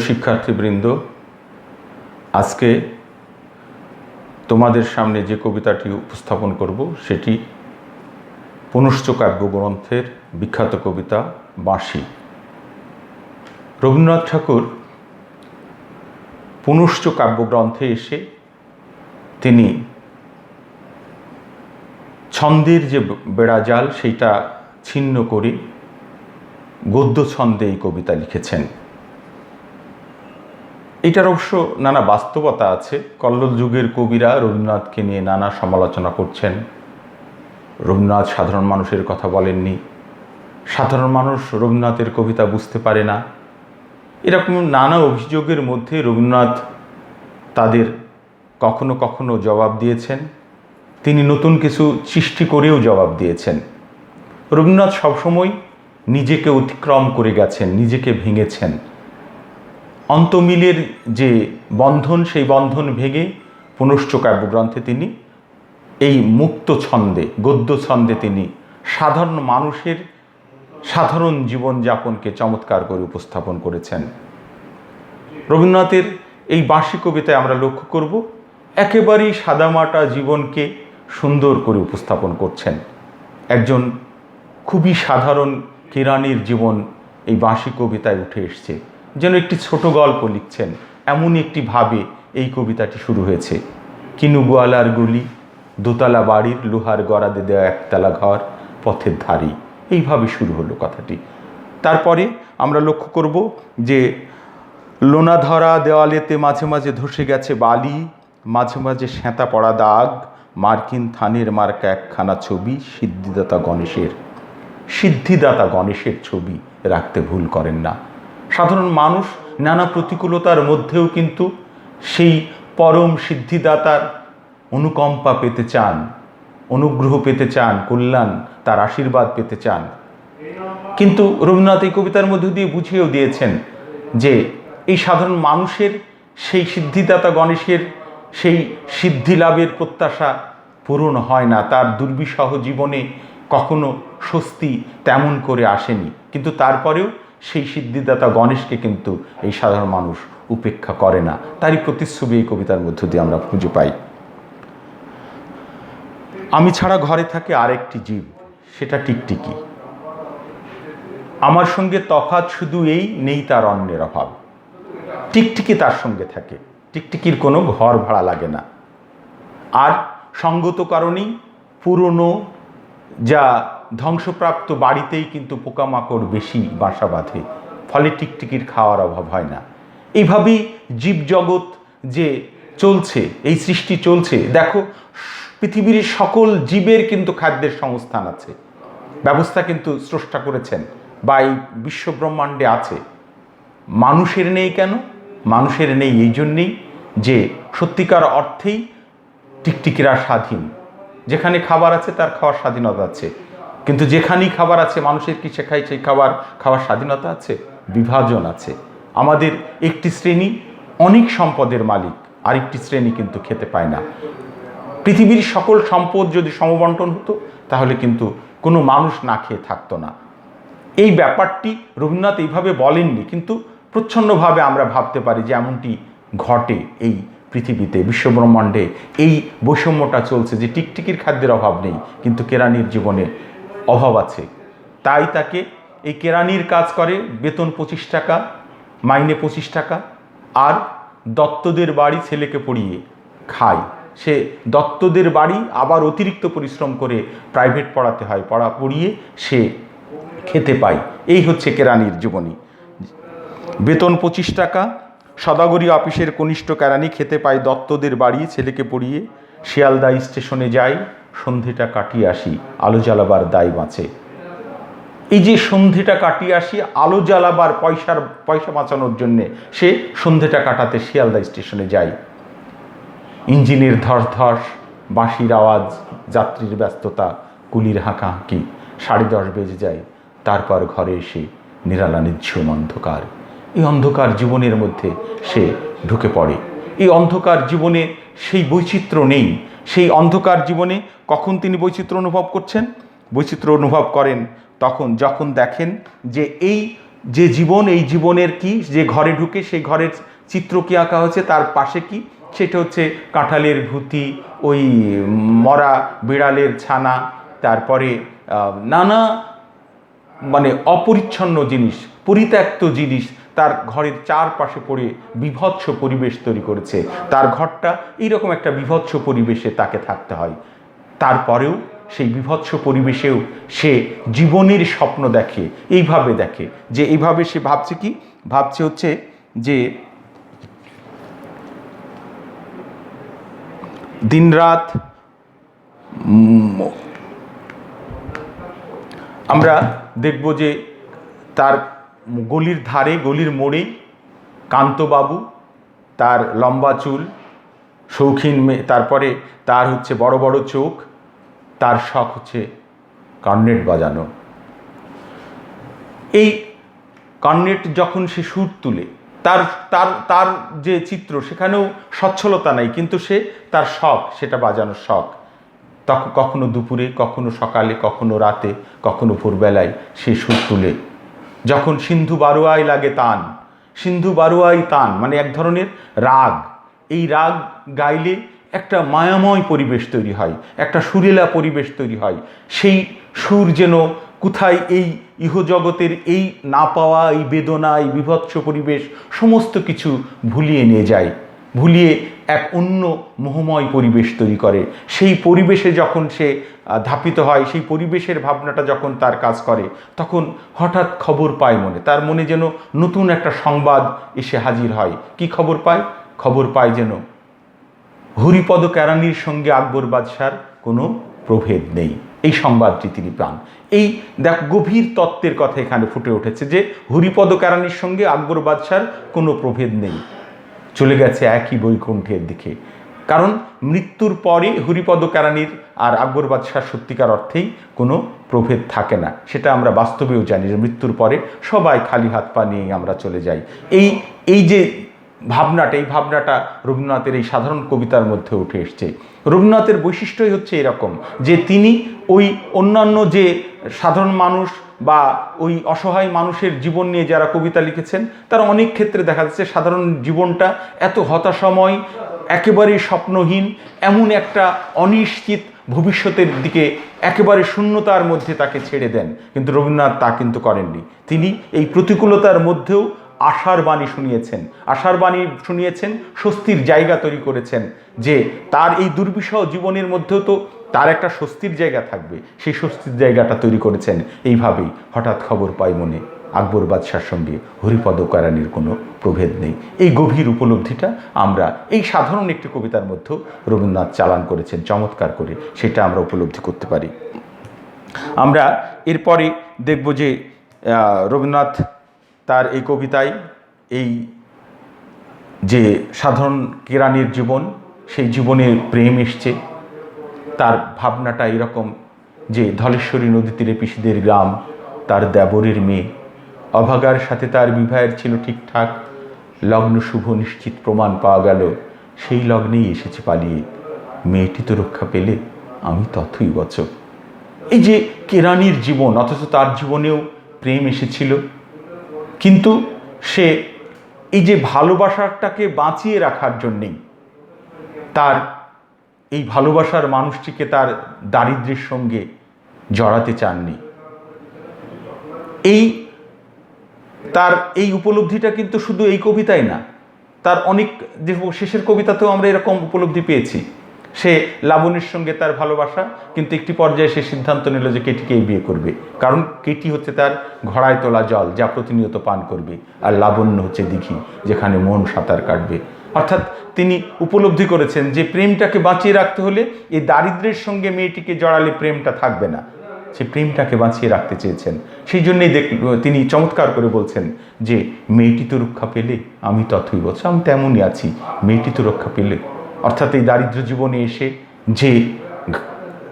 শিক্ষার্থীবৃন্দ, আজকে তোমাদের সামনে যে কবিতাটি উপস্থাপন করব সেটি পুনশ্চ কাব্যগ্রন্থের বিখ্যাত কবিতা বাঁশি। রবীন্দ্রনাথ ঠাকুর পুনশ্চ কাব্যগ্রন্থে এসে তিনি ছন্দের যে বেড়াজাল সেইটা ছিন্ন করে গদ্য ছন্দে এই কবিতা লিখেছেন। এইটার অবশ্য নানা বাস্তবতা আছে। কল্লোল যুগের কবিরা রবীন্দ্রনাথকে নিয়ে নানা সমালোচনা করছেন। রবীন্দ্রনাথ সাধারণ মানুষের কথা বলেননি, সাধারণ মানুষ রবীন্দ্রনাথের কবিতা বুঝতে পারে না, এরকম নানা অভিযোগের মধ্যে রবীন্দ্রনাথ তাদের কখনো কখনো জবাব দিয়েছেন। তিনি নতুন কিছু সৃষ্টি করেও জবাব দিয়েছেন। রবীন্দ্রনাথ সবসময় নিজেকে অতিক্রম করে গেছেন, নিজেকে ভেঙেছেন। অন্তমিলের যে বন্ধন, সেই বন্ধন ভেঙে পুনশ্চ কাব্যগ্রন্থে তিনি এই মুক্ত ছন্দে, গদ্য ছন্দে তিনি সাধারণ মানুষের সাধারণ জীবনযাপনকে চমৎকার করে উপস্থাপন করেছেন। রবীন্দ্রনাথের এই বাঁশি কবিতায় আমরা লক্ষ্য করব একেবারেই সাদামাটা জীবনকে সুন্দর করে উপস্থাপন করছেন। একজন খুবই সাধারণ কেরানির জীবন এই বাঁশি কবিতায় উঠে এসছে, যেন একটি ছোট গল্প লিখছেন। এমন একটি ভাবে এই কবিতাটি শুরু হয়েছে। কিনু গোয়ালার গলি, দোতলা বাড়ির লোহার গড়াদে দেওয়া একতলা ঘর, পথের ধারি, এইভাবে শুরু হলো কথাটি। তারপরে আমরা লক্ষ্য করব যে লোনা ধরা দেওয়ালেতে মাঝে মাঝে ধসে গেছে বালি, মাঝে মাঝে সেঁতা পড়া দাগ, মার্কিন থানের মার্কা একখানা ছবি, সিদ্ধিদাতা গণেশের ছবি রাখতে ভুল করেন না। সাধারণ মানুষ নানা প্রতিকূলতার মধ্যেও কিন্তু সেই পরম সিদ্ধিদাতার অনুকম্পা পেতে চান, অনুগ্রহ পেতে চান, কল্যাণ, তার আশীর্বাদ পেতে চান। কিন্তু রবীন্দ্রনাথ এই কবিতার মধ্য দিয়ে বুঝিয়েও দিয়েছেন যে এই সাধারণ মানুষের সেই সিদ্ধিদাতা গণেশের সেই সিদ্ধি লাভের প্রত্যাশা পূরণ হয় না। তার দুর্বিষহ জীবনে কখনো স্বস্তি তেমন করে আসেনি, কিন্তু তারপরেও সেই সিদ্ধিদাতা গণেশকে কিন্তু এই সাধারণ মানুষ উপেক্ষা করে না। তারই প্রতিচ্ছবি এই কবিতার মধ্য দিয়ে আমরা খুঁজে পাই। আমি ছাড়া ঘরে থাকে আরেকটি জীব, সেটা টিকটিকি। আমার সঙ্গে তফাৎ শুধু এই, নেই তার অন্যের অভাব। টিকটিকি তার সঙ্গে থাকে, টিকটিকির কোনো ঘর ভাড়া লাগে না। আর সঙ্গত কারণেই পুরনো যা ধ্বংসপ্রাপ্ত বাড়িতেই কিন্তু পোকামাকড় বেশি বাসা বাঁধে, ফলে টিকটিকির খাওয়ার অভাব হয় না। এইভাবেই জীবজগৎ যে চলছে, এই সৃষ্টি চলছে। দেখো, পৃথিবীর সকল জীবের কিন্তু খাদ্যের সংস্থান আছে, ব্যবস্থা কিন্তু স্রষ্টা করেছেন বা এই বিশ্বব্রহ্মাণ্ডে আছে। মানুষের নেই কেন? মানুষের নেই এই জন্যেই যে সত্যিকার অর্থেই টিকটিকিরা স্বাধীন। যেখানে খাবার আছে তার খাওয়ার স্বাধীনতা আছে, কিন্তু যেখানেই খাবার আছে মানুষের কি শেখায় সেই খাবার খাওয়ার স্বাধীনতা আছে? বিভাজন আছে। আমাদের একটি শ্রেণী অনেক সম্পদের মালিক, আরেকটি শ্রেণী কিন্তু খেতে পায় না। পৃথিবীর সকল সম্পদ যদি সমবন্টন হতো তাহলে কিন্তু কোনো মানুষ না খেয়ে থাকতো না। এই ব্যাপারটি রবীন্দ্রনাথ এইভাবে বলেননি, কিন্তু প্রচ্ছন্নভাবে আমরা ভাবতে পারি যে এমনটি ঘটে এই পৃথিবীতে, বিশ্বব্রহ্মাণ্ডে এই বৈষম্যটা চলছে যে টিকটিকির খাদ্যের অভাব নেই, কিন্তু কেরানির জীবনে অভাব আছে। তাই তাকে এই কেরানির কাজ করে, বেতন 25 টাকা, মাইনে 25 টাকা, আর দত্তদের বাড়ি ছেলেকে পড়িয়ে খায়। সে দত্তদের বাড়ি আবার অতিরিক্ত পরিশ্রম করে প্রাইভেট পড়াতে হয়, পড়িয়ে সে খেতে পায়। এই হচ্ছে কেরানির জীবনী। বেতন 25 টাকা, সদাগরি অফিসের কনিষ্ঠ কেরানি, খেতে পায় দত্তদের বাড়ি ছেলেকে পড়িয়ে, শিয়ালদা স্টেশনে যাই, সন্ধিটা কাটিয়ে আসি, আলো জ্বালাবার দায় বাঁচে। এই যে সন্ধিটা কাটিয়ে আসি, আলো জ্বালাবার পয়সা বাঁচানোর জন্যে সে সন্ধিটা কাটাতে শিয়ালদা স্টেশনে যায়। ইঞ্জিনের ধস ধস, বাঁশির আওয়াজ, যাত্রীর ব্যস্ততা, কুলির হাঁকাহাঁকি, 10:30 বেজে যায়। তারপর ঘরে এসে নিরালা নিঝুম অন্ধকার। এই অন্ধকার জীবনের মধ্যে সে ঢুকে পড়ে। এই অন্ধকার জীবনে সেই বৈচিত্র্য নেই। সেই অন্ধকার জীবনে কখন তিনি বৈচিত্র্য অনুভব করছেন? বৈচিত্র্য অনুভব করেন তখন যখন দেখেন যে এই যে জীবন, এই জীবনের কি, যে ঘরে ঢুকে সেই ঘরের চিত্র কি আঁকা হয়েছে, তার পাশে কি, সেটা হচ্ছে কাঁঠালের ভূতি, ওই মরা বিড়ালের ছানা, তারপরে নানা মানে অপরিচ্ছন্ন জিনিস, পরিত্যক্ত জিনিস তার ঘরের চারপাশে পড়ে বীভৎস পরিবেশ তৈরি করেছে। তার ঘরটা এইরকম একটা বীভৎস পরিবেশে তাকে থাকতে হয়। তারপরেও সেই বীভৎস পরিবেশেও সে জীবনের স্বপ্ন দেখে, এইভাবে দেখে যে এইভাবে সে ভাবছে কি, ভাবছে হচ্ছে যে দিনরাত আমরা দেখব যে তার গলির ধারে, গলির মোড়ে কান্তবাবু, তার লম্বা চুল, শৌখিন মেয়ে, তারপরে তার হচ্ছে বড় বড় চোখ, তার শখ হচ্ছে কর্নেট বাজানো। এই কর্নেট যখন সে সুর তুলে, তার তার তার যে চিত্র, সেখানেও সচ্ছলতা নাই, কিন্তু সে তার শখ, সেটা বাজানোর শখ। তখন কখনো দুপুরে, কখনো সকালে, কখনো রাতে, কখনো ভোরবেলায় সে সুর তুলে। যখন সিন্ধু বারোয়ায় লাগে তান, সিন্ধু বারোয়াই তান মানে এক ধরনের রাগ, এই রাগ গাইলে একটা মায়াময় পরিবেশ তৈরি হয়, একটা সুরেলা পরিবেশ তৈরি হয়। সেই সুর যেন কোথায় এই ইহজগতের এই না পাওয়া, এই বেদনা, এই বীভৎস পরিবেশ সমস্ত কিছু ভুলিয়ে নিয়ে যায়, ভুলিয়ে এক অন্য মোহময় পরিবেশ তৈরি করে। সেই পরিবেশে যখন সে ধাপিত হয়, সেই পরিবেশের ভাবনাটা যখন তার কাজ করে, তখন হঠাৎ খবর পায় মনে, তার মনে যেন নতুন একটা সংবাদ এসে হাজির হয়। কি খবর পায়? খবর পায় যেন হরিপদ কেরানির সঙ্গে আকবর বাদশার কোনো প্রভেদ নেই, এই সংবাদটি তিনি পান। এই দেখ গভীর তত্ত্বের কথা এখানে ফুটে উঠেছে যে হরিপদ কেরানির সঙ্গে আকবর বাদশার কোনো প্রভেদ নেই, চলে গেছে একই বৈকুণ্ঠের দিকে। কারণ মৃত্যুর পরে হরিপদ কেরানির আর আকবর বাদশার সত্যিকার অর্থেই কোনো প্রভেদ থাকে না, সেটা আমরা বাস্তবেও জানি যে মৃত্যুর পরে সবাই খালি হাত পা নিয়েই আমরা চলে যাই। এই যে ভাবনাটা, এই ভাবনাটা রবীন্দ্রনাথের এই সাধারণ কবিতার মধ্যে উঠে এসছে। রবীন্দ্রনাথের বৈশিষ্ট্যই হচ্ছে এরকম যে তিনি ওই অন্যান্য যে সাধারণ মানুষ বা ওই অসহায় মানুষের জীবন নিয়ে যারা কবিতা লিখেছেন, তারা অনেক ক্ষেত্রে দেখা যাচ্ছে সাধারণ জীবনটা এত হতাশাময়, একেবারে স্বপ্নহীন, এমন একটা অনিশ্চিত ভবিষ্যতের দিকে একেবারে শূন্যতার মধ্যে তাকে ছেড়ে দেন। কিন্তু রবীন্দ্রনাথ তা কিন্তু করেননি। তিনি এই প্রতিকূলতার মধ্যেও আশার বাণী শুনিয়েছেন, আশার বাণী শুনিয়েছেন, স্বস্তির জায়গা তৈরি করেছেন, যে তার এই দুর্বিষহ জীবনের মধ্যেও তো তার একটা স্বস্তির জায়গা থাকবে, সেই স্বস্তির জায়গাটা তৈরি করেছেন। এইভাবেই হঠাৎ খবর পাই মনে আকবর বাদশার সঙ্গে হরিপদ কেরানির কোনো প্রভেদ নেই। এই গভীর উপলব্ধিটা আমরা এই সাধারণ একটি কবিতার মধ্যেও রবীন্দ্রনাথ চালান করেছেন চমৎকার করে, সেটা আমরা উপলব্ধি করতে পারি। আমরা এরপরে দেখব যে রবীন্দ্রনাথ তার এই কবিতায় এই যে সাধারণ কেরানির জীবন, সেই জীবনে প্রেম এসছে, তার ভাবনাটা এরকম যে ধলেশ্বরী নদী তীরে পিসিদের গ্রাম, তার দেবরের মেয়ে, অভাগার সাথে তার বিবাহের ছিল ঠিকঠাক, লগ্ন শুভ নিশ্চিত প্রমাণ পাওয়া গেল, সেই লগ্নেই এসেছে পালিয়ে, মেয়েটি তো রক্ষা পেলে আমি তথই বচো। এই যে কেরানির জীবন, অথচ তার জীবনেও প্রেম এসেছিল, কিন্তু সে এই যে ভালোবাসাটাকে বাঁচিয়ে রাখার জন্যেই তার এই ভালোবাসার মানুষটিকে তার দারিদ্র্যের সঙ্গে জড়াতে চাননি। তার এই উপলব্ধিটা কিন্তু শুধু এই কবিতায় না, তার অনেক যে শেষের কবিতাতেও আমরা এরকম উপলব্ধি পেয়েছি। সে লাবণীর সঙ্গে তার ভালোবাসা, কিন্তু একটি পর্যায়ে সে সিদ্ধান্ত নিল যে কেটিকেই বিয়ে করবে, কারণ কেটি হচ্ছে তার ঘড়ায় তোলা জল যা প্রতিনিয়ত পান করবে, আর লাবণ্য হচ্ছে দিঘি যেখানে মন সাঁতার কাটবে। অর্থাৎ তিনি উপলব্ধি করেছেন যে প্রেমটাকে বাঁচিয়ে রাখতে হলে এই দারিদ্র্যের সঙ্গে মেয়েটিকে জড়ালে প্রেমটা থাকবে না, সে প্রেমটাকে বাঁচিয়ে রাখতে চেয়েছেন। সেই জন্যেই তিনি চমৎকার করে বলছেন যে মেয়েটি তো রক্ষা পেলে আমি তথই বলছি, আমি তেমনই আছি, মেয়েটি তো রক্ষা পেলে। অর্থাৎ এই দারিদ্র্য জীবনে এসে যে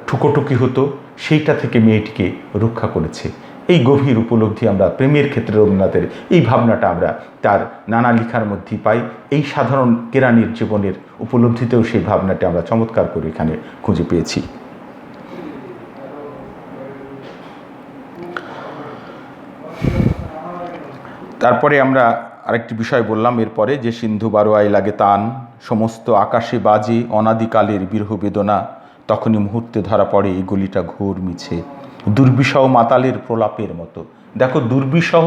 ঠুকোটুকি হতো, সেইটা থেকে মেয়েটিকে রক্ষা করেছে। এই গভীর উপলব্ধি আমরা প্রেমের ক্ষেত্রে রবীন্দ্রনাথের এই ভাবনাটা আমরা তার নানা লেখার মধ্যেই পাই। এই সাধারণ কেরানির জীবনের উপলব্ধিতেও সেই ভাবনাটা আমরা চমৎকার করে এখানে খুঁজে পেয়েছি। তারপরে আমরা আরেকটি বিষয় বললাম এরপরে, যে সিন্ধু বারোয়ায় লাগে তান, সমস্ত আকাশে বাজে অনাদিকালের বিরহ বেদনা, তখনই মুহূর্তে ধরা পড়ে এই গলিটা ঘোর মিছে, দুর্বিষহ মাতালের প্রলাপের মতো। দেখো, দুর্বিষহ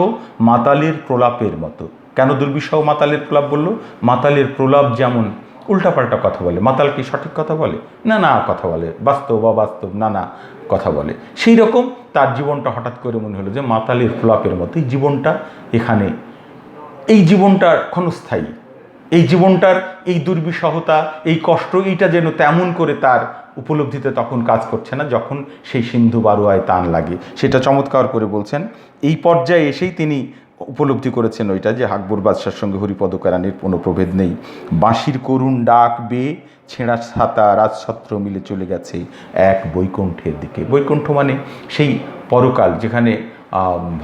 মাতালের প্রলাপের মতো। কেন দুর্বিষহ মাতালের প্রলাপ বললো? মাতালের প্রলাপ যেমন উল্টাপাল্টা কথা বলে, মাতাল কি সঠিক কথা বলে? না না কথা বলে, বাস্তব অবাস্তব নানা কথা বলে। সেই রকম তার জীবনটা হঠাৎ করে মনে হলো যে মাতালের প্রলাপের মতো। এই জীবনটা এখানে, এই জীবনটার ক্ষণস্থায়ী, এই জীবনটার এই দুর্বিষহতা, এই কষ্ট, এইটা যেন তেমন করে তার উপলব্ধিতে তখন কাজ করছে না যখন সেই সিন্ধু বারোয়ায় তান লাগে। সেটা চমৎকার করে বলছেন। এই পর্যায়ে এসেই তিনি উপলব্ধি করেছেন ওইটা, যে আকবর বাদশার সঙ্গে হরিপদ কেরানির কোনো প্রভেদ নেই। বাঁশির করুণ ডাক বেয়ে ছেঁড়া ছাতা রাজছত্র মিলে চলে গেছে এক বৈকুণ্ঠের দিকে। বৈকুণ্ঠ মানে সেই পরকাল, যেখানে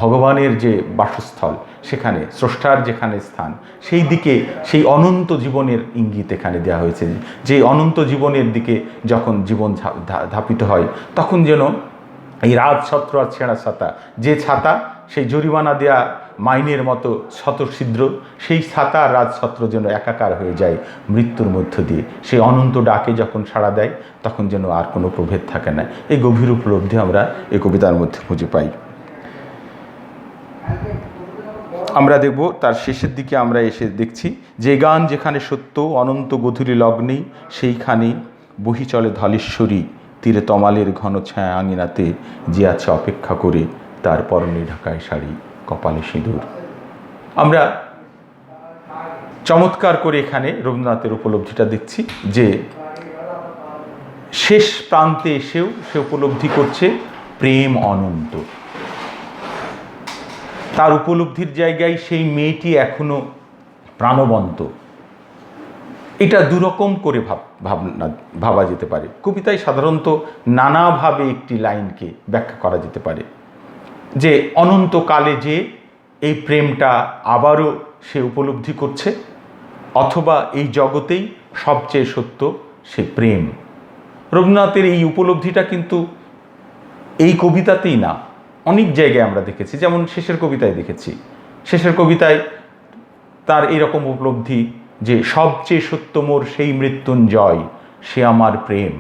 ভগবানের যে বাসস্থল, সেখানে স্রষ্টার যেখানে স্থান, সেই দিকে, সেই অনন্ত জীবনের ইঙ্গিত এখানে দেওয়া হয়েছে। যে অনন্ত জীবনের দিকে যখন জীবন ধাপিত হয়, তখন যেন এই রাজছত্র আর ছেঁড়া ছাতা, যে ছাতা সেই জরিমানা দেয়া মাইনের মতো শতছিদ্র, সেই ছাতা আর রাজছত্র যেন একাকার হয়ে যায় মৃত্যুর মধ্য দিয়ে। সেই অনন্ত ডাকে যখন সাড়া দেয়, তখন যেন আর কোনো প্রভেদ থাকে না। এই গভীর উপলব্ধি আমরা এই কবিতার মধ্যে খুঁজে পাই। আমরা দেখব তার শেষের দিকে আমরা এসে দেখছি, যে গান যেখানে সত্য অনন্ত গধূলি লগ্নেই, সেইখানে বহি চলে ধলেশ্বরী, তীরে তমালের ঘন ছায়া আঙিনাতে, যে আছে অপেক্ষা করে, তার পরনে ঢাকায় শাড়ি, কপালে সিঁদুর। আমরা চমৎকার করে এখানে রবীন্দ্রনাথের উপলব্ধিটা দেখছি, যে শেষ প্রান্তে এসেও সে উপলব্ধি করছে প্রেম অনন্ত। তার উপলব্ধির জায়গায় সেই মেয়েটি এখনো প্রাণবন্ত। এটা দুরকম করে ভাবা যেতে পারে। কবিতায় সাধারণত নানাভাবে একটি লাইনকে ব্যাখ্যা করা যেতে পারে, যে অনন্তকালে যে এই প্রেমটা আবারও সে উপলব্ধি করছে, অথবা এই জগতেই সবচেয়ে সত্য সে প্রেম। রবীন্দ্রনাথের এই উপলব্ধিটা কিন্তু এই কবিতাতেই না, অনেক জায়গায় আমরা দেখেছি। যেমন শেষের কবিতায় দেখেছি, শেষের কবিতায় তার এইরকম উপলব্ধি, যে সবচেয়ে সত্য মোর সেই মৃত্যুঞ্জয়, সে আমার প্রেম,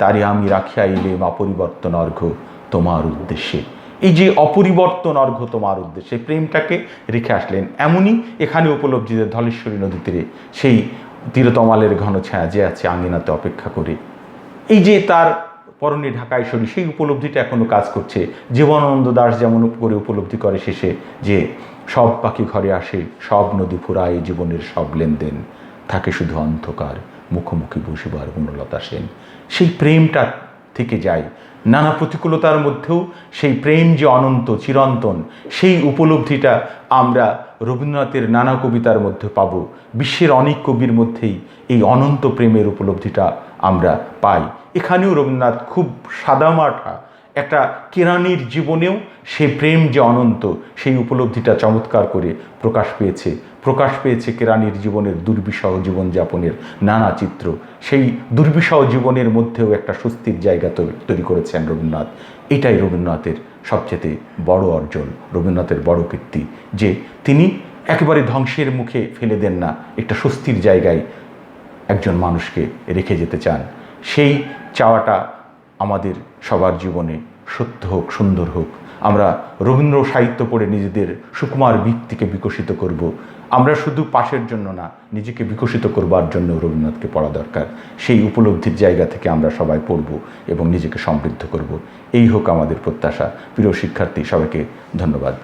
তারে আমি রাখিয়া এলেম অপরিবর্তন অর্ঘ্য তোমার উদ্দেশ্যে। এই যে অপরিবর্তন অর্ঘ্য তোমার উদ্দেশ্যে, প্রেমটাকে রেখে আসলেন। এমনই এখানে উপলব্ধিতে ধলেশ্বরী নদী তীরে সেই তীরতমালের ঘন ছায়া, যে আছে আঙিনাতে অপেক্ষা করে। এই যে তার পরনে ঢাকায় শরী, সেই উপলব্ধিটা এখনও কাজ করছে। জীবনানন্দ দাশ যেমন করে উপলব্ধি করে শেষে, যে সব পাখি ঘরে আসে, সব নদী ফুরায়, জীবনের সব লেনদেন, থাকে শুধু অন্ধকার, মুখোমুখি বসিবার বনলতা সেন। সেই প্রেমটা থেকে যায় নানা প্রতিকূলতার মধ্যেও। সেই প্রেম যে অনন্ত চিরন্তন, সেই উপলব্ধিটা আমরা রবীন্দ্রনাথের নানা কবিতার মধ্যে পাব। বিশ্বের অনেক কবির মধ্যেই এই অনন্ত প্রেমের উপলব্ধিটা আমরা পাই। এখানেও রবীন্দ্রনাথ খুব সাদামাটা একটা কেরানির জীবনেও সেই প্রেম যে অনন্ত, সেই উপলব্ধিটা চমৎকার করে প্রকাশ পেয়েছে কেরানির জীবনের দুর্বিষহ জীবনযাপনের নানা চিত্র। সেই দুর্বিষহ জীবনের মধ্যেও একটা স্বস্তির জায়গা তৈরি করেছেন রবীন্দ্রনাথ। এটাই রবীন্দ্রনাথের সবচেয়ে বড় অর্জন, রবীন্দ্রনাথের বড় কীর্তি, যে তিনি একেবারে ধ্বংসের মুখে ফেলে দেন না, একটা স্বস্তির জায়গায় একজন মানুষকে রেখে যেতে চান। সেই চাওয়াটা আমাদের সবার জীবনে সত্য হোক, সুন্দর হোক। আমরা রবীন্দ্র সাহিত্য পড়ে নিজেদের সুকুমার ব্যক্তিকে বিকশিত করব। আমরা শুধু পাশের জন্য না, নিজেকে বিকশিত করবার জন্য রবীন্দ্রনাথকে পড়া দরকার। সেই উপলব্ধির জায়গা থেকে আমরা সবাই পড়ব এবং নিজেকে সমৃদ্ধ করব। এই হোক আমাদের প্রত্যাশা। প্রিয় শিক্ষার্থী, সবাইকে ধন্যবাদ।